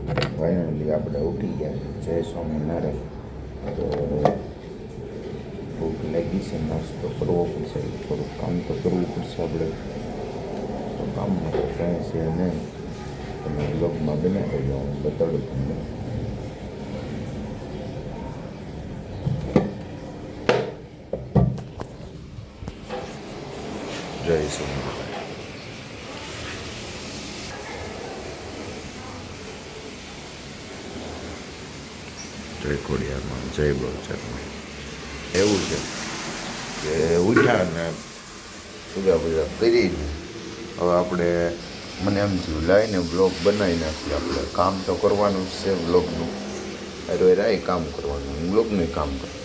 Finally આપણે ઉઠી ગયા. જય સ્વામિનારાયણ. તો ભૂખ લાગી છે, નાસ્તો કરવો પડશે, થોડુંક કામ તો કરવું પડશે આપણે. તો કામમાં તો કાંઈ છે નહીં. તમે બ્લોગમાં બનાવી દો, હું બતાડું તમને. જય સ્વામિનારાયણ. જય ખોડિયારમાં, જય બહુચરમાં. એવું છે કે ઉઠ્યા ને પૂજા પૂજા કરીને હવે આપણે મને એમ થયું લાવીને બ્લોગ બનાવી નાખીએ. આપણે કામ તો કરવાનું જ છે બ્લોગનું, અરે રાય કામ કરવાનું, બ્લોગનું કામ કરવાનું.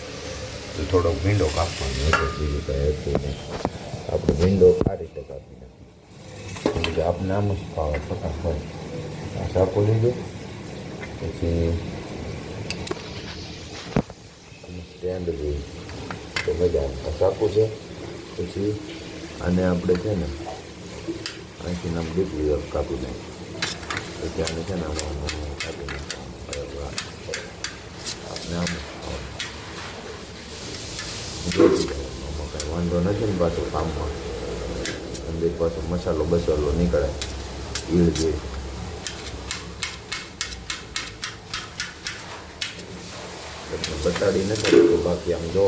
તો થોડોક ભીંડો કાપવાનો હતો, બીજું કાંઈ હતું નહીં. આપણે ભીંડો આ રીતે કાપી નાખીએ. આપણે આમ જ ખાવા ફટાફટ આ સાપો લીધો, પછી સ્ટેન્ડ જોયું તો મજા આવે. સાપું છે, પછી આને આપણે છે ને અહીંથી આમ ડીપલી કાપી નાખીએ. પછી આને છે ને આમાં કાપી નાખવાનું. આપણે આમ જોઈ આમાં કાંઈ વાંધો નથી ને. પાછો કામમાં અંદર પાછો મસાલો બસાલો નીકળે ઈળ જોઈએ. બતાડી નથી તો બાકી આમ જો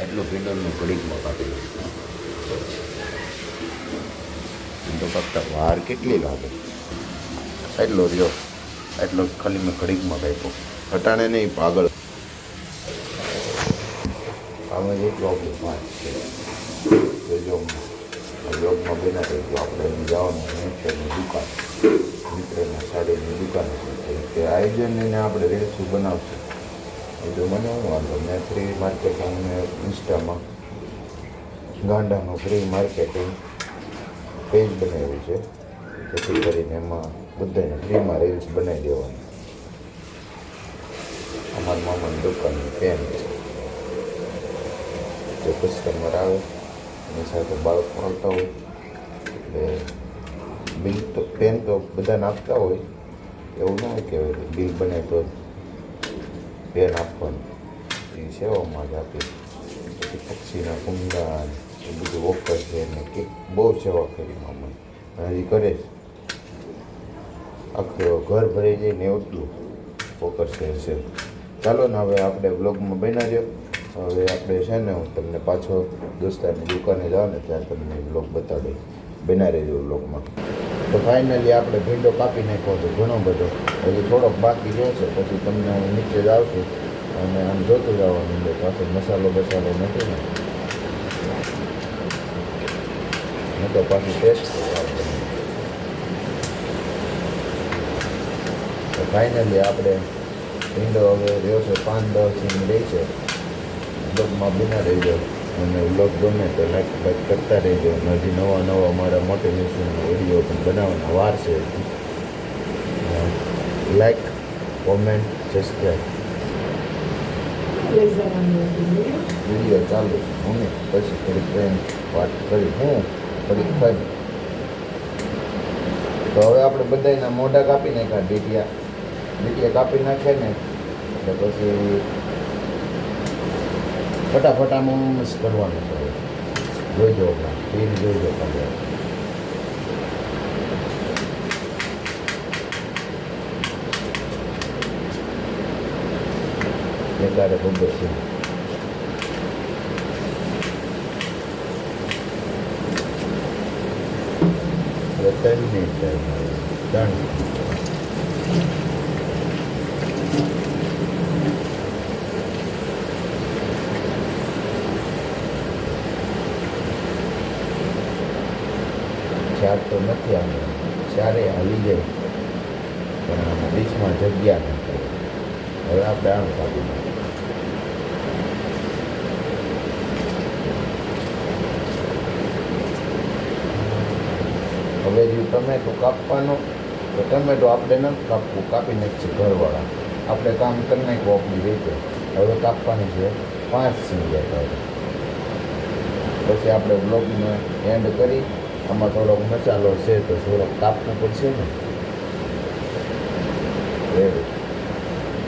એટલું ભીંડોનું ઘડીકમાં કાપી નાખ્યું. ભીંડો કાપતા વાર કેટલી લાગે, એટલો રહ્યો એટલો ખાલી મેં ઘડીકમાં કાપ્યો. હટાણે નહીં આગળ આમાં જેટલું આપણું પાંચ છે. જો બ્લોગમાં બના રહી તો આપણે એમ જવાનું મિત્રની દુકાન, મિત્રના સાડીની દુકાન કે આયોજનને આપણે રેસું બનાવશું. એ તો મને શું વાંધો, મેં ફ્રી માર્કેટિંગ ઇન્સ્ટામાં ગાંડાનું ફ્રી માર્કેટિંગ પેજ બનાવ્યું છે, જેથી કરીને એમાં બધાને ફ્રીમાં રીલ્સ બનાવી દેવાની. અમારા મામાની દુકાનની પેન છે, જે કસ્ટમર આવે એની સાથે બાળક મળતા હોય એટલે બિલ તો પેન તો બધાને આપતા હોય, એવું ના હોય કે બિલ બને તો પેન આપવાનું. એ સેવામાં જ આપી. પછી પક્ષીના કુંડા એ બધું વોકર છે એને કે બહુ સેવા કરી મામાને, હજી કરે છે. આખું ઘર ભરાઈ જાય ને એટલું વોકર છે. ચાલો ને હવે આપણે બ્લોગમાં બના રહ્યો. હવે આપણે છે ને હું તમને પાછો દોસ્તારની દુકાને જાઉં ને ત્યાં તમને બ્લોગ બતાવી બના રહેજો બ્લોગમાં. તો ફાઇનલી આપણે ભીંડો કાપી નાખ્યો હતો ઘણો બધો, હજી થોડોક બાકી રહ્યો છે. પછી તમને હું નીચે જ આવશું અને આમ જોતું જવાનું અંદર પાછો મસાલો બસાલો નથી ને તો પાછું ટેસ્ટ તો ફાઇનલી આપણે ભીંડો હવે રહ્યો છે 5-10 મિનિટ રહી છે. બ્લોગમાં બના રહેજો અને બ્લોગ ગમે તો લાઈક કરતા રહેજો. હજી નવા મારા મોટિવેશનલ વિડીયો પણ બનાવવાના વાર છે. Like, comment, subscribe. વિડીયો ચાલુ છે હું પછી થોડીક ટ્રેન વાત કરી હું થોડીક થઈ. તો હવે આપણે બધાના મોઢા કાપી નાખ્યા, ડીટીયા કાપી નાખે ને એટલે પછી ફટાફટામાં જ કરવાનું છે. જોઈજો પીર જોઈજો તમે. ત્યારે ખબર છે ત્રણ ચાર તો નથી આવે, ચારે આવી જાય પણ આમાં ડીશમાં જગ્યા નથી. હવે આપણે આમ કાપી નાખીએ. હવે જો ટમેટો કાપવાનો તો ટમેટો આપણે નથી કાપવું, કાપી નાખીએ ઘરવાળા. આપણે કામ કરી નાખ્યું આપણી રીતે. હવે કાપવાની છે 5 સિંગલ. પછી આપણે બ્લોગને એન્ડ કરી. આમાં થોડોક મસાલો છે તો થોડોક કાપવું પડશે ને. એવું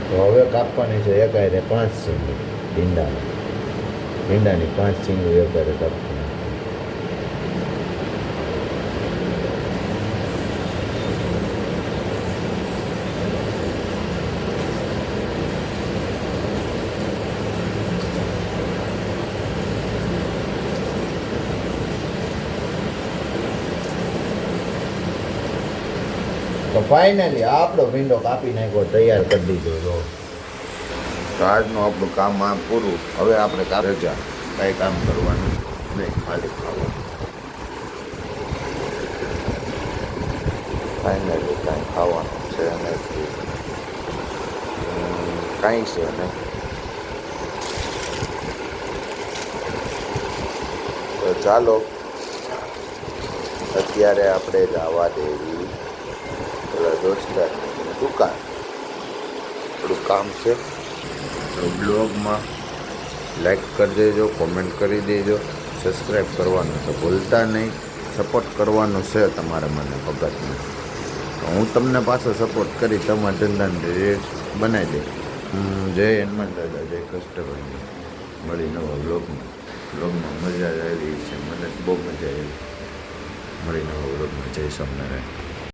તો હવે કાપવાની છે એકાયરે 5 સિંગી ભીંડાની 5 સિંગી એકાયરે કાપવાની. તો ફાઇનલી આપણો ભીંડો કાપી નાખ્યો, તૈયાર કરી દીધો. તો આજનું આપણું કામ આ પૂરું. હવે આપણે રજા, કાંઈ કામ કરવાનું નહીં, ખાલી ખાવાનું. ફાઇનલી કાંઈ ખાવાનું છે નથી, કાંઈ છે નહીં. તો ચાલો અત્યારે આપણે જવા દેવી પેલા દોસ્તારની દુકાન. થોડું કામ છે. તો બ્લોગમાં લાઈક કરી દેજો, કોમેન્ટ કરી દેજો, સબસ્ક્રાઈબ કરવાનું તો ભૂલતા નહીં. સપોર્ટ કરવાનું છે તમારે મને ભગતને, તો હું તમને પાછો સપોર્ટ કરી તમારા ધંધાને રેટ બનાવી દે. જય હનુમાન દાદા, જય કષ્ટભાઈ. મળી નવા બ્લોગમાં મજા આવી છે, મને બહુ મજા આવી. મળી નવા બ્લોગમાં. જય સ્વામિનારાયણ.